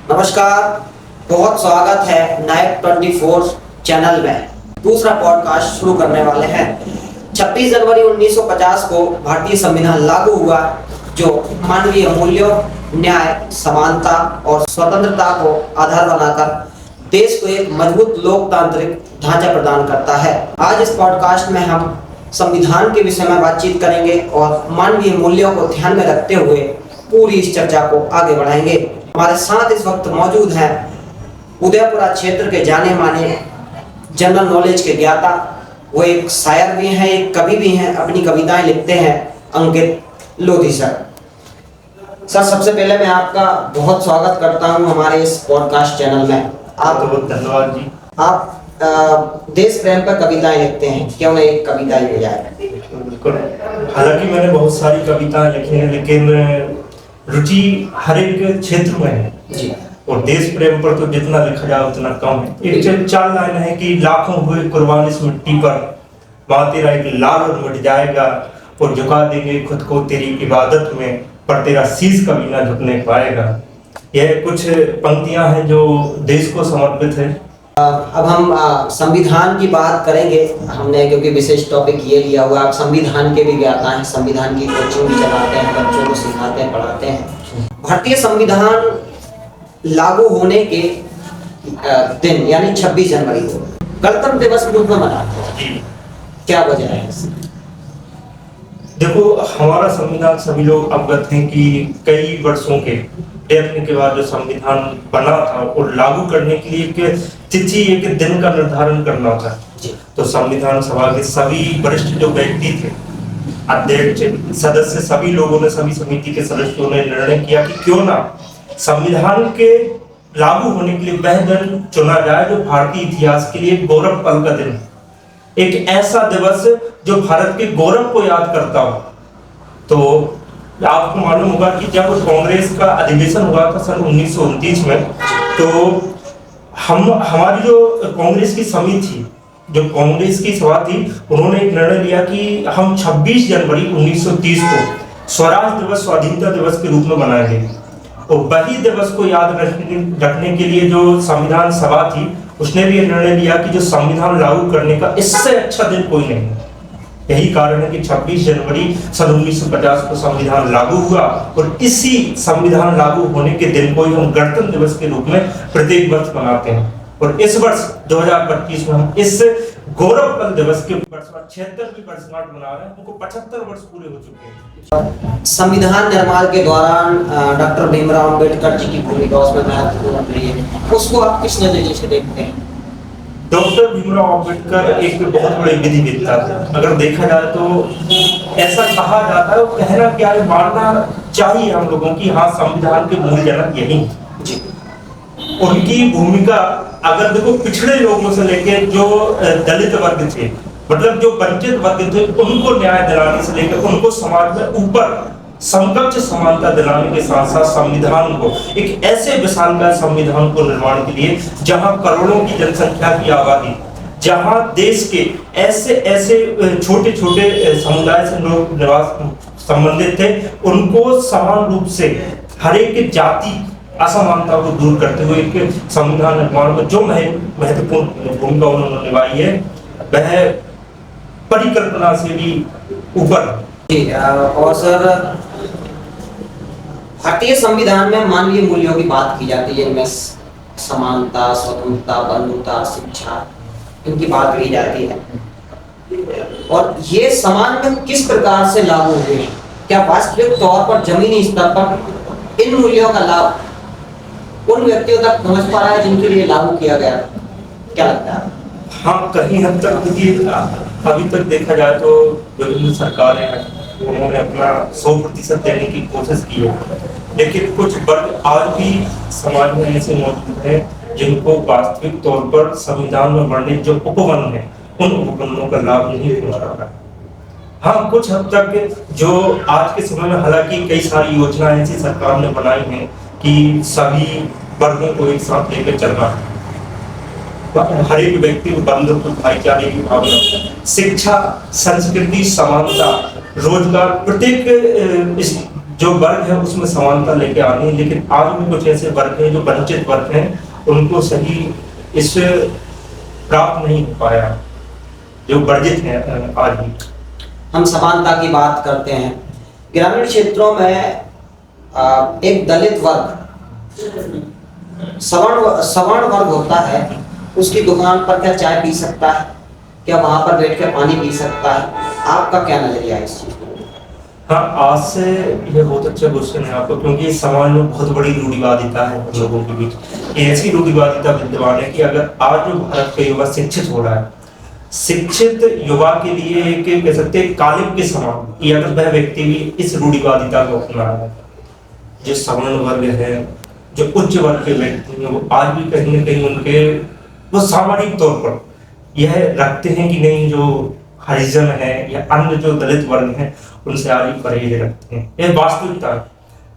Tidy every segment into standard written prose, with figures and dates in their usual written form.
नमस्कार, बहुत स्वागत है नायक 24 चैनल में। दूसरा पॉडकास्ट शुरू करने वाले हैं। 26 जनवरी 1950 को भारतीय संविधान लागू हुआ, जो मानवीय मूल्यों, न्याय, समानता और स्वतंत्रता को आधार बनाकर देश को एक मजबूत लोकतांत्रिक ढांचा प्रदान करता है। आज इस पॉडकास्ट में हम संविधान के विषय में बातचीत करेंगे और मानवीय मूल्यों को ध्यान में रखते हुए पूरी इस चर्चा को आगे बढ़ाएंगे। हमारे साथ इस वक्त मौजूद हैं उदयपुरा क्षेत्र के जाने माने जनरल नॉलेज के ज्ञाता, वो एक शायर भी हैं, एक कवि भी हैं, अपनी कविताएं लिखते हैं, अंकित लोधी सर। सर, सबसे पहले मैं आपका बहुत स्वागत करता हूं हमारे इस पॉडकास्ट चैनल में। आप बहुत धन्यवाद जी। आप देश प्रेम पर कविताएं लिखते हैं, क्यों नहीं एक कविता ही हो जाए? बिल्कुल। हालांकि मैंने बहुत सारी कविताएं लिखी हैं, लेकिन रुचि हर एक क्षेत्र में है जी। और देश प्रेम पर तो जितना लिखा जाए उतना कम है। एक चार लाइन है कि लाखों हुए कुर्बान इस मिट्टी पर, वहां तेरा एक लाल और मिट जाएगा और झुका देंगे खुद को तेरी इबादत में, पर तेरा शीश कभी ना झुकने पाएगा। यह कुछ पंक्तियां हैं जो देश को समर्पित है। अब हम संविधान की बात करेंगे हमने, क्योंकि विशेष टॉपिक ये लिया हुआ। आप संविधान के भी ज्ञाता हैं, संविधान की कोचिंग भी चलाते हैं, बच्चों को सिखाते हैं, पढ़ाते हैं। भारतीय संविधान लागू होने के दिन यानी 26 जनवरी को गणतंत्र दिवस के रूप में मनाते हैं, क्या वजह है? देखो, हमारा संविधान सभी लोग अवगत हैं कि कई वर्षों के प्रयत्न के बाद जो संविधान बना था और लागू करने के लिए एक तिथि, एक दिन का निर्धारण करना था। तो संविधान सभा के सभी वरिष्ठ जो व्यक्ति थे, अध्यक्ष, सदस्य, सभी लोगों ने, सभी समिति के सदस्यों ने निर्णय किया कि क्यों ना संविधान के लागू होने के लिए वह दिन चुना जाए जो भारतीय इतिहास के लिए गौरव पल का दिन, एक ऐसा दिवस जो भारत के गौरव को याद करता हो। तो आपको मालूम होगा कि जब कांग्रेस का अधिवेशन हुआ था सन 1929 में, तो हमारी जो कांग्रेस की समिति, जो कांग्रेस की सभा थी, उन्होंने एक निर्णय लिया कि हम 26 जनवरी 1930 को स्वराज दिवस, स्वाधीनता दिवस के रूप में मनाएंगे। और वही दिवस को याद रखने के लिए जो संविधान सभा थी, उसने भी निर्णय लिया कि जो संविधान लागू करने का इससे अच्छा दिन कोई नहीं। यही कारण है कि 26 जनवरी सन 1950 को संविधान लागू हुआ और इसी संविधान लागू होने के दिन को ही हम गणतंत्र दिवस के रूप में प्रत्येक वर्ष मनाते हैं। और इस वर्ष 2025 में हम इस गौरव पल दिवस के 76वीं वर्षगांठ मना रहे हैं। हमको 75 वर्ष पूरे हो चुके हैं। संविधान निर्माण के दौरान डॉक्टर भीमराव अंबेडकर जी की भूमिका उसमें महत्वपूर्ण रही है, उसको आप किस नजरिए से देखते हैं? डॉक्टर भीमराव अंबेडकर एक बहुत बड़े विधिवेत्ता थे। अगर देखा जाए तो ऐसा कहा जाता है, कहना क्या है, मानना चाहिए हम लोगों की, हाँ, संविधान के मूल जनक यही जी। उनकी भूमिका अगर देखो, पिछड़े लोगों से लेकर जो दलित वर्ग थे, मतलब जो वंचित वर्ग थे, उनको न्याय दिलाने से लेकर उनको समाज में ऊपर समकक्ष समानता दिलाने के साथ साथ संविधान को, एक ऐसे विशालकाय संविधान को निर्माण के लिए जहां करोड़ों की जनसंख्या की आबादी, जहां देश के ऐसे ऐसे छोटे छोटे समुदाय से लोग निवास संबंधित थे, उनको समान रूप से हर एक जाति असमानता को दूर करते हुए एक संविधान निर्माण में जो महत्वपूर्ण भूमिका उन्होंने निभाई है, वह परिकल्पना से भी ऊपर। और सर, भारतीय संविधान में मानवीय मूल्यों की बात की जाती है, इनमें समानता, स्वतंत्रता, बंधुता, शिक्षा, इनकी बात की जाती है। और ये समाज में किस प्रकार से लागू हुए हैं? क्या वास्तविक तौर पर जमीनी स्तर पर इन मूल्यों का लाभ उन व्यक्तियों तक पहुंच पा रहा है जिनके लिए लागू किया गया? क्या लगता है? हाँ, कहीं हद तक देखिए, अभी तक देखा जाए तो विभिन्न सरकारें हैं, उन्होंने अपना 100% देने की कोशिश की है, लेकिन कुछ वर्ग आज भी समाज में ऐसे मौजूद हैं जिनको वास्तविक तौर पर संविधान में वर्णित जो उपबंध हैं, उन उपबंधों का लाभ नहीं पहुंच रहा है। हाँ, कुछ हद तक जो आज के समय में, हालांकि कई सारी योजनाएं ऐसी सरकार ने बनाई हैं कि सभी वर्गों को एक साथ लेकर चलना है, हर एक व्यक्ति को बंधुत्व, भाईचारे की भावना, शिक्षा, संस्कृति, समानता, रोजगार, प्रत्येक जो वर्ग है उसमें समानता लेके आनी है, लेकिन आज भी कुछ ऐसे वर्ग हैं जो वंचित वर्ग हैं, उनको सही इस प्राप्त नहीं हो पाया, जो वर्जित हैं आज भी। हम समानता की बात करते हैं। ग्रामीण क्षेत्रों में एक दलित वर्ग, सवर्ण वर्ग होता है, उसकी दुकान पर क्या चाय पी सकता है? क्या वहां पर बैठ कर पानी पी सकता है? आपका क्या नजरिया है इस चीज पर? हाँ, आज से ये बहुत अच्छा क्वेश्चन है आपको, क्योंकि समाज में बहुत बड़ी रूढ़िवादिता है लोगों के बीच। ऐसी रूढ़िवादिता विद्यमान है कि अगर आज जो भारत का युवा शिक्षित हो रहा है, शिक्षित युवा के लिए एक कह सकते हैं कालिक के समान, कि अगर वह व्यक्ति भी इस रूढ़िवादिता को अपना रहा है, जो सवर्ण वर्ग है, जो उच्च वर्ग के व्यक्ति हैं, वो आज भी कहीं ना कहीं उनके वो सामाजिक तौर पर यह रखते हैं कि नहीं, जो हरिजन है या अन्य जो दलित वर्ग हैं उनसे आज भी परहेज रखते हैं। यह वास्तविकता है,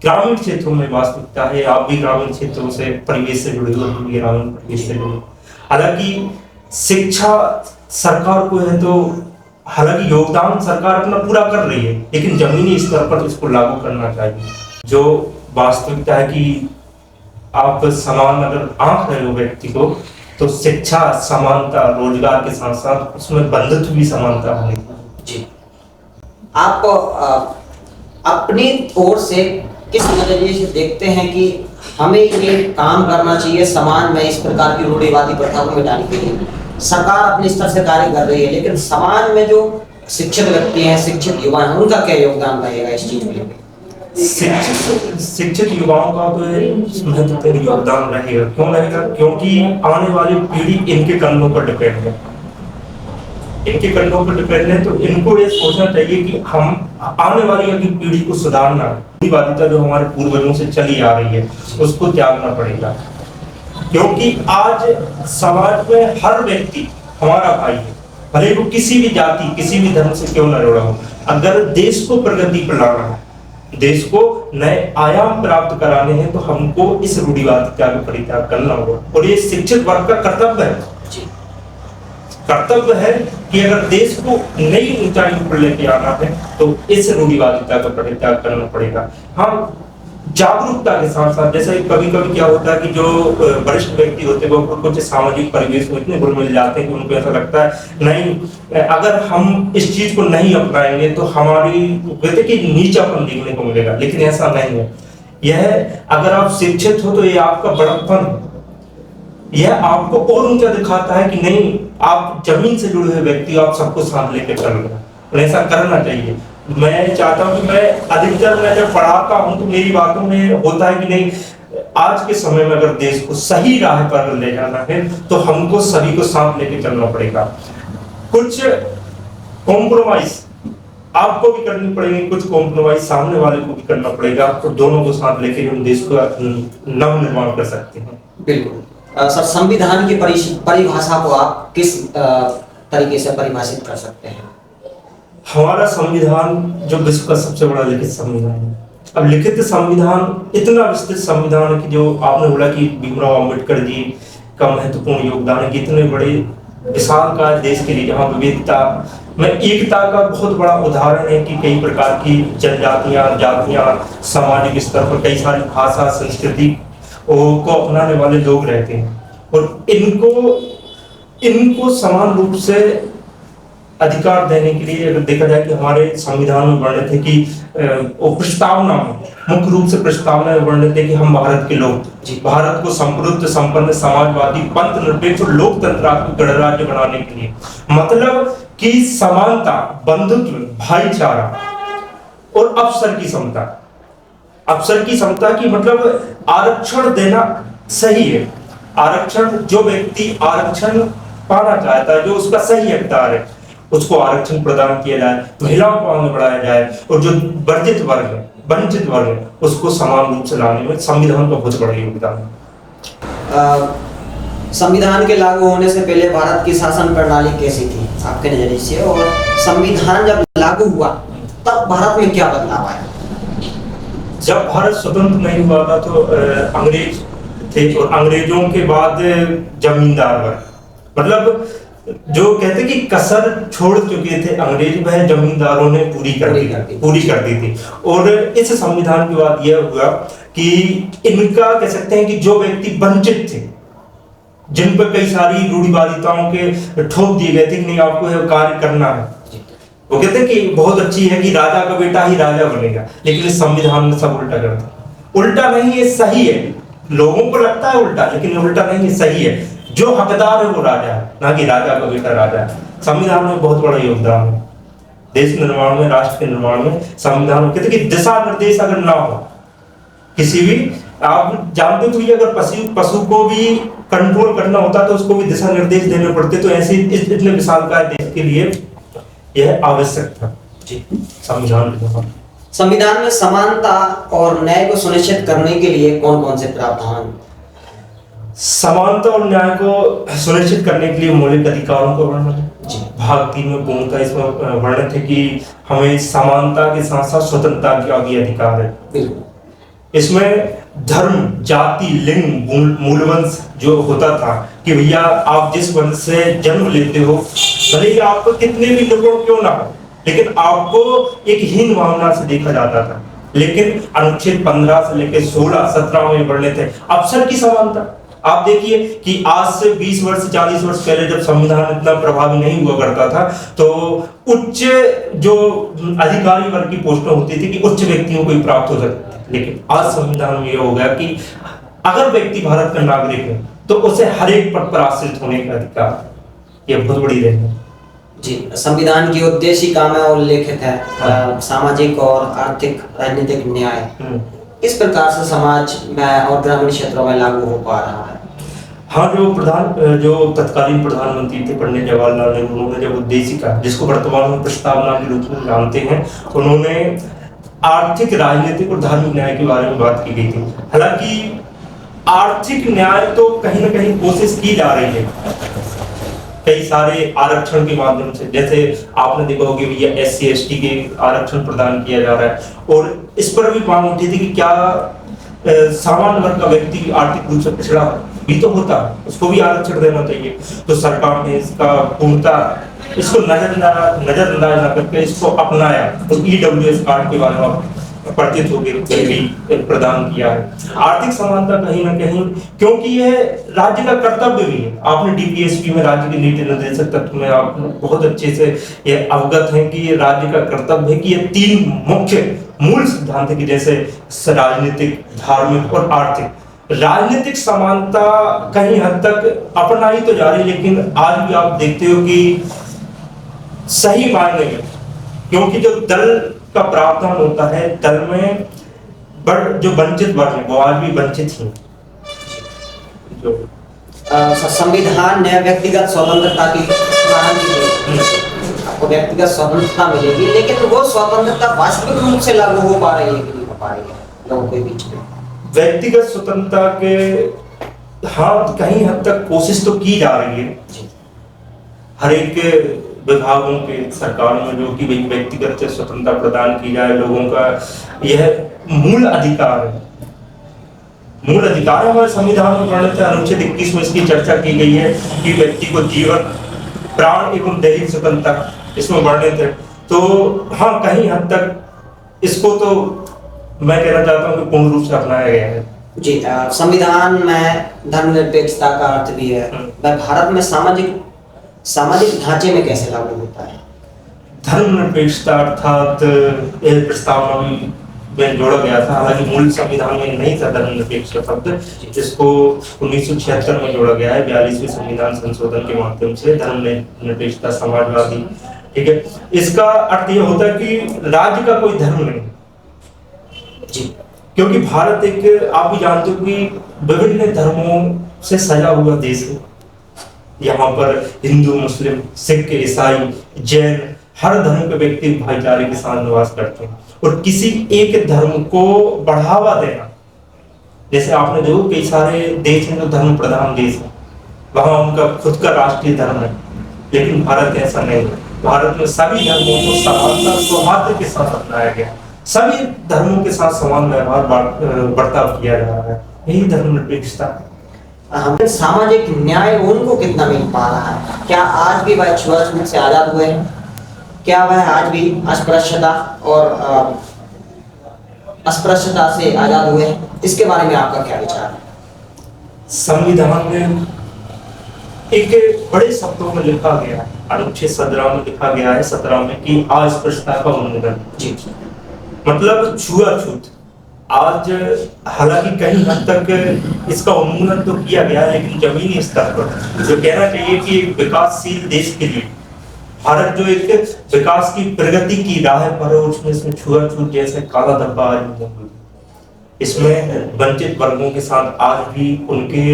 ग्रामीण क्षेत्रों में वास्तविकता है। आप भी ग्रामीण क्षेत्रों से परिवेश से जुड़े हो, ग्रामीण परिवेश से जुड़े। हालांकि शिक्षा सरकार को है तो, हालांकि योगदान सरकार अपना पूरा कर रही है, लेकिन जमीनी स्तर पर इसको लागू करना चाहिए। जो वास्तविकता है कि आप समान अगर आंक रहे हो व्यक्ति को, तो शिक्षा समानता, रोजगार के साथ साथ उसमें बंधुत्व भी समानता होनी चाहिए। जी, आप अपनी ओर से किस नजरिए से देखते हैं कि हमें ये काम करना चाहिए समाज में इस प्रकार की रूढ़िवादी प्रथा को मिटाने के लिए? सरकार अपने स्तर से कार्य कर रही है, लेकिन समाज में जो शिक्षित व्यक्ति हैं, शिक्षित युवा हैं, उनका क्या योगदान रहेगा इस चीज को लेकर? शिक्षित युवाओं का तो महत्वपूर्ण योगदान रहेगा। क्यों रहेगा? क्योंकि आने वाली पीढ़ी इनके कंधों पर डिपेंड है, इनके कंधों पर डिपेंड है। तो इनको ये सोचना चाहिए कि हम आने वाली अगली पीढ़ी को सुधारना, रूढ़िवादिता जो हमारे पूर्वजों से चली आ रही है उसको त्यागना पड़ेगा। क्योंकि आज समाज में हर व्यक्ति हमारा भाई है, भले वो किसी भी जाति, किसी भी धर्म से क्यों न जुड़ा हो। अगर देश को प्रगति पर लाना है, देश को नए आयाम प्राप्त कराने हैं, तो हमको इस रूढ़िवादिता का परित्याग करना होगा। और ये शिक्षित वर्ग का कर्तव्य है, कर्तव्य है कि अगर देश को नई ऊंचाई पर लेके आना है तो इस रूढ़िवादिता का परित्याग करना पड़ेगा। हम जागरूकता के साथ साथ, जैसे कभी कभी क्या होता है कि जो वरिष्ठ व्यक्ति होते हैं वो कुछ सामाजिक परिवेश में इतने घुल मिल जाते हैं कि उनको ऐसा लगता है नहीं, अगर हम इस चीज को नहीं अपनाएंगे तो हमारी कहते कि नीचापन देखने को मिलेगा। लेकिन ऐसा नहीं है। यह अगर आप शिक्षित हो तो ये आपका बड़प्पन है, यह आपको और ऊंचा दिखाता है कि नहीं, आप जमीन से जुड़े हुए व्यक्ति, आप सबको साथ लेकर चल रहे हैं, और ऐसा करना चाहिए। मैं चाहता हूं कि मैं अधिकतर मैं जब पढ़ाता हूं तो मेरी बातों में होता है कि नहीं, आज के समय में अगर देश को सही राह पर ले जाना है तो हमको सभी को साथ लेके चलना पड़ेगा। कुछ कॉम्प्रोमाइज आपको भी करनी पड़ेगी, कुछ कॉम्प्रोमाइज सामने वाले को भी करना पड़ेगा, तो दोनों को साथ लेके हम देश का नव निर्माण कर सकते हैं। बिल्कुल सर, संविधान की परिभाषा को आप किस तरीके से परिभाषित कर सकते हैं? हमारा संविधान जो विश्व का सबसे बड़ा लिखित संविधान है। अब लिखित संविधान इतना विस्तृत संविधान है कि जो आपने बोला कि भीमराव अम्बेडकर जी का महत्वपूर्ण योगदान है कि इतने बड़े विशालकाय देश के लिए जहाँ विविधता में एकता का बहुत बड़ा उदाहरण है कि कई प्रकार की जनजातियां, जातियां, सामाजिक स्तर पर कई सारी भाषा, संस्कृति को अपनाने वाले लोग रहते हैं, और इनको समान रूप से अधिकार देने के लिए अगर देखा जाए कि हमारे संविधान में वर्णित है कि प्रस्तावना में मुख्य रूप से प्रस्तावना में वर्णित है कि हम भारत के लोग भारत को समृद्ध, संपन्न, समाजवादी, पंथ निरपेक्ष और लोकतंत्रात्मक गणराज्य बनाने के लिए, मतलब कि समानता, बंधुत्व, भाईचारा और अवसर की समता। अवसर की समता की मतलब आरक्षण देना सही है। आरक्षण, जो व्यक्ति आरक्षण पाना चाहता है, जो उसका सही हकदार है, उसको आरक्षण प्रदान किया जाए, महिलाओं को आगे बढ़ाया जाए, और जो वर्जित वर्ग है, वंचित वर्ग है, उसको समान रूप से लाने में संविधान का बहुत बड़ा योगदान है। संविधान के लागू होने से पहले भारत की शासन प्रणाली कैसी थी आपके नजरिए से, और संविधान जब लागू हुआ तब भारत में क्या बदलाव आया? जब भारत स्वतंत्र नहीं हुआ था तो अंग्रेज थे, और अंग्रेजों के बाद जमींदार वर्ग, मतलब जो कहते कि कसर छोड़ चुके थे अंग्रेज, वह जमींदारों ने पूरी कर दी थी। और इस संविधान के बाद यह हुआ कि इनका कह सकते हैं कि जो व्यक्ति वंचित थे, जिन पर कई सारी रूढ़िवादिताओं के ठोक दिए गए थे कि नहीं आपको यह कार्य करना है, वो कहते हैं कि बहुत अच्छी है कि राजा का बेटा ही राजा बनेगा, लेकिन इस संविधान में सब उल्टा कर दिया। उल्टा नहीं, ये सही है। लोगों को लगता है उल्टा, लेकिन उल्टा नहीं, ये सही है। जो हकदार है वो राजा है, ना कि राजा का बेटा राजा है। संविधान में बहुत बड़ा योगदान है देश निर्माण में, राष्ट्र के निर्माण में। संविधान में कहते कि दिशा निर्देश अगर ना हो किसी भी, आप जानते हो कि अगर पशु को भी कंट्रोल करना होता तो उसको भी दिशा निर्देश देने पड़ते, तो ऐसे इतने विशालकाय देश के लिए यह आवश्यक था जी संविधान। संविधान में समानता और न्याय को सुनिश्चित करने के लिए कौन कौन से प्रावधान? समानता और न्याय को सुनिश्चित करने के लिए मौलिक अधिकारों को वर्णन है। भाग 3 में पूर्णतः इसमें वर्णित है कि हमें समानता के साथ साथ स्वतंत्रता का भी अधिकार है। इसमें धर्म, जाति, लिंग, मूलवंश जो होता था कि भैया आप जिस वंश से जन्म लेते हो, भले ही आपको कितने भी निपुण क्यों ना हो, लेकिन आपको एक हीन भावना से देखा जाता था। लेकिन अनुच्छेद 15 से लेकर 16, 17 में वर्णित है अवसर की समानता। आप देखिए कि आज से 20 वर्ष 40 वर्ष पहले जब संविधान इतना प्रभावी नहीं हुआ करता था, तो उच्च जो अधिकारी वर्ग की पोस्टें होती थी कि उच्च व्यक्तियों को ही प्राप्त हो सकती थी। लेकिन आज संविधान में यह हो गया कि अगर व्यक्ति भारत का नागरिक है तो उसे हर एक पद पर आश्रित होने का अधिकार, यह बहुत बड़ी रही है जी। संविधान की उद्देशिका में उल्लेखित है सामाजिक और आर्थिक राजनीतिक न्याय किस प्रकार से समाज में और ग्रामीण क्षेत्रों में लागू हो पा रहा है? हाँ, जो तत्कालीन प्रधानमंत्री थे पंडित जवाहरलाल नेहरू, उन्होंने जब उद्देशिका, जिसको वर्तमान में प्रस्तावना के रूप में जानते हैं, उन्होंने आर्थिक, राजनीतिक और धार्मिक न्याय के बारे में बात की गई थी। हालांकि आर्थिक न्याय तो कहीं ना कहीं कोशिश की जा रही है कई सारे आरक्षण के माध्यम से, जैसे आपने देखा होगा भैया SC ST के आरक्षण प्रदान किया जा रहा है। और इस पर भी मांग उठी थी कि क्या सामान्य वर्ग का व्यक्ति आर्थिक रूप से पिछड़ा भी तो होता, उसको भी आरक्षण देना चाहिए। तो सरकार ने इसका पूर्णतः इसको नजरअंदाज न करके इसको अपनाया और EWS कार्ड के बारे में परिचित होकर प्रदान किया है। आर्थिक समानता कहीं ना कहीं, क्योंकि यह राज्य का कर्तव्य भी है। आपने DPSP में, राज्य के नीति निर्देशक तत्व में आप बहुत अच्छे से ये अवगत हैं कि ये राज्य का कर्तव्य है कि ये 3 मुख्य मूल सिद्धांत है कि जैसे राजनीतिक, धार्मिक और आर्थिक। राजनीतिक समानता कहीं हद तक अपनाई तो जा रही, लेकिन आज भी आप देखते हो कि सही मायने में, क्योंकि जो दल का प्रावधान होता है, दल में जो वंचित वर्ग है वो आज भी वंचित ही। संविधान ने व्यक्तिगत स्वतंत्रता की आपको व्यक्तिगत स्वतंत्रता मिलेगी, लेकिन वो स्वतंत्रता वास्तविक रूप से लागू हो पा रही है कि नहीं हो पा रही है लोगों के बीच में? व्यक्तिगत स्वतंत्रता के हाँ कहीं हद तक कोशिश तो की जा रही है हर एक विभागों के, सरकारों में, जो कि व्यक्तिगत स्वतंत्रता प्रदान की जाए। लोगों का यह मूल अधिकार है। मूल अधिकार हमारे संविधान में वर्णित है। अनुच्छेद 21 में इसकी चर्चा की गई है कि व्यक्ति को जीवन, प्राण एवं दैहिक स्वतंत्रता इसमें वर्णित है। तो हाँ कहीं हद तक इसको तो मैं कहना चाहता हूँ कि पूर्ण रूप से अपनाया गया है जी। संविधान में धर्मनिरपेक्षता का अर्थ भी है। भारत में सामाजिक ढांचे में कैसे लागू होता है धर्मनिरपेक्षता? अर्थात प्रस्तावना में जोड़ा गया था, हालांकि मूल संविधान में नहीं था धर्मनिरपेक्ष शब्द, जिसको 1976 में जोड़ा गया है 42वें संविधान संशोधन के माध्यम से। धर्मनिरपेक्षता, समाजवादी, ठीक है। इसका अर्थ यह होता है कि राज्य का कोई धर्म नहीं जी, क्योंकि भारत एक, आप भी जानते हो कि विभिन्न धर्मों से सजा हुआ देश है। यहाँ पर हिंदू, मुस्लिम, सिख, ईसाई, जैन, हर धर्म के व्यक्ति भाईचारे के साथ निवास करते हैं। और किसी एक धर्म को बढ़ावा देना, जैसे आपने देखो कई सारे देश हैं जो धर्म प्रधान देश है, वहां उनका खुद का राष्ट्रीय धर्म है, लेकिन भारत ऐसा नहीं है। भारत में सभी धर्मों को समानता, सौहार्द के साथ अपनाया गया। सभी धर्मों के साथ समान व्यवहार बर्ताव किया जा रहा है। यही धर्मनिरपेक्षता। हम सामाजिक न्याय उनको कितना मिल पा रहा है? क्या आज भी वह छुआछूत से आजाद हुए हैं? क्या वह आज भी अस्पृश्यता और अस्पृश्यता से आजाद हुए हैं? इसके बारे में आपका क्या विचार है? संविधान में एक बड़े शब्दों में लिखा गया है, अनुच्छेद 17 में लिखा गया है, 17 में, कि अस्पृश्यता का उन्मूलन। जी, मतलब छुआछूत आज हालांकि कहीं हद तक इसका उन्मूलन तो किया गया है, लेकिन जमीनी स्तर पर जो कहना चाहिए कि एक विकासशील देश के लिए भारत जो एक विकास की प्रगति की राह पर है, उसमें इसमें छुआछूत जैसे काला धब्बा आज भी मौजूद है। इसमें वंचित वर्गों के साथ आज भी उनके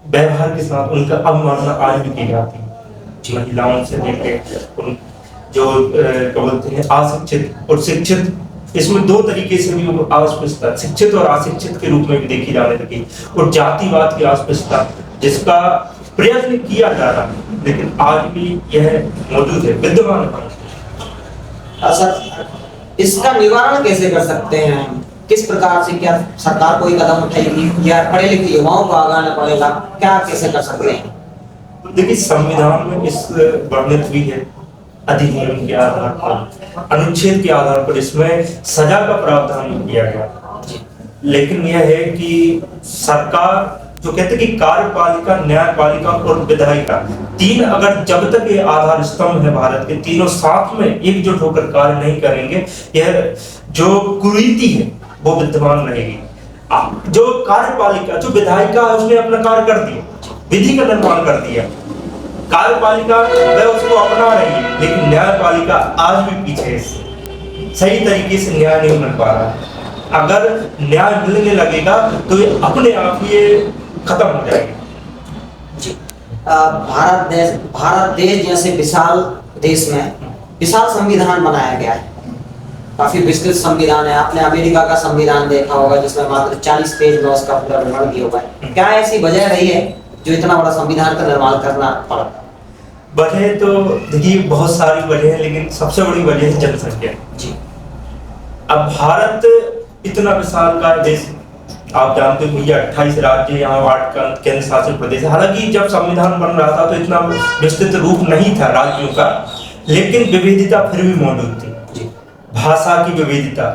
व्यवहार के साथ उनका अवमानना आज भी की जाती है। महिलाओं से लेकर उन जो क्या बोलते हैं अशिक्षित और शिक्षित, इसमें दो तरीके से भी अस्पृश्यता शिक्षित और अशिक्षित के रूप में भी देखी जाने लगी, और जातिवाद की अस्पृश्यता जिसका प्रयत्न किया जा रहा है लेकिन आज भी यह मौजूद है, विद्यमान है। सर, इसका निवारण कैसे कर सकते हैं हम? किस प्रकार से, क्या सरकार कोई कदम उठाएगी या पढ़े लिखे युवाओं को आगे आना पड़ेगा? क्या कैसे कर सकते हैं? तो देखिए, संविधान में इस वर्णित भी है, अधिनियम के आधार पर, अनुच्छेद के आधार पर इसमें सजा का प्रावधान किया गया। लेकिन यह है कि सरकार जो कहते हैं कि कार्यपालिका, न्यायपालिका और विधायिका, तीन अगर जब तक ये आधार स्तंभ है भारत के, तीनों साथ में एकजुट होकर कार्य नहीं करेंगे, यह जो कुरीति है वो विद्यमान रहेगी। जो कार्यपालिका, जो विधायिका है, उसने अपना कार्य कर दिया, विधि का निर्माण कर दिया, कार्यपालिका वह उसको अपना रही है, लेकिन न्यायपालिका आज भी पीछे है, सही तरीके से न्याय नहीं मिल पा रहा है। अगर न्याय मिलने लगेगा तो ये अपने आप ये खत्म हो जाएगी। जी, भारत देश जैसे विशाल देश में विशाल संविधान बनाया गया है, काफी विस्तृत संविधान है। आपने अमेरिका का संविधान देखा होगा जिसमें मात्र 40 पेज में उसका पूरा विवरण दिया हुआ है। क्या ऐसी वजह रही है जो इतना बड़ा संविधान का निर्माण करना पड़ा? वजह तो देखिए बहुत सारी वजह है, लेकिन सबसे बड़ी वजह है जनसंख्या। जी, अब भारत इतना विशाल का देश, आप जानते हो भैया 28 राज्य, यहाँ 8 केंद्र शासित प्रदेश। हालांकि जब संविधान बन रहा था तो इतना विस्तृत रूप नहीं था राज्यों का, लेकिन विविधता फिर भी मौजूद थी। भाषा की विविधता,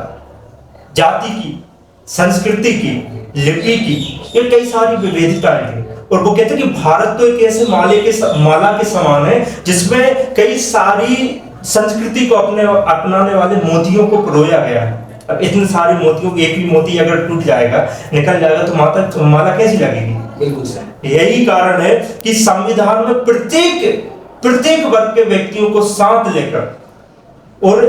जाति की, संस्कृति की, लिपि की, ये कई सारी विविधताएं थी। और वो कहते हैं कि भारत तो एक ऐसे माला के समान है जिसमें कई सारी संस्कृति को अपनाने वाले मोतियों को पिरोया गया है। अब इतने सारे मोतियों, एक भी मोती अगर टूट जाएगा, निकल जाएगा, तो माला कैसी लगेगी? बिल्कुल सही। यही कारण है कि संविधान में प्रत्येक वर्ग के व्यक्तियों को साथ लेकर, और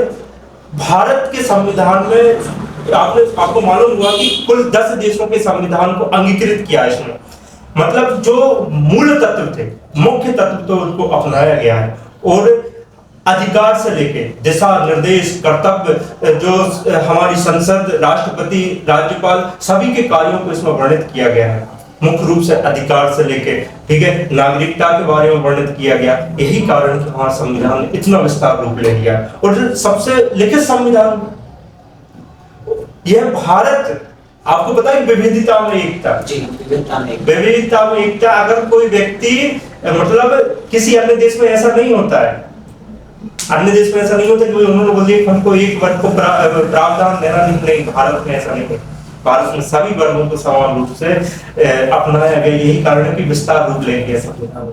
भारत के संविधान में आपको मालूम हुआ कि कुल 10 देशों के संविधान को अंगीकृत किया है इसमें। मतलब जो मूल तत्व थे, मुख्य तत्व तो उनको अपनाया गया है, और अधिकार से लेके दिशा निर्देश, कर्तव्य, जो हमारी संसद, राष्ट्रपति, राज्यपाल, सभी के कार्यों को इसमें वर्णित किया गया है। मुख्य रूप से अधिकार से लेके, ठीक है, नागरिकता के बारे में वर्णित किया गया। यही कारण कि हमारा संविधान ने इतना विस्तार रूप ले लिया। और जो सबसे लिखित संविधान, यह भारत, आपको पता है विविधता में एकता। जी, विविधता में एकता। अगर कोई व्यक्ति, मतलब किसी अन्य देश में ऐसा नहीं होता है, अन्य देश में ऐसा नहीं होता कि उन्होंने बोल दिया हमको एक वर्ग को प्रावधान देना नहीं, भारत में ऐसा नहीं है। भारत में सभी वर्गों को समान रूप से अपनाया गया। यही कारण है कि विस्तार रूप ले गया संविधान।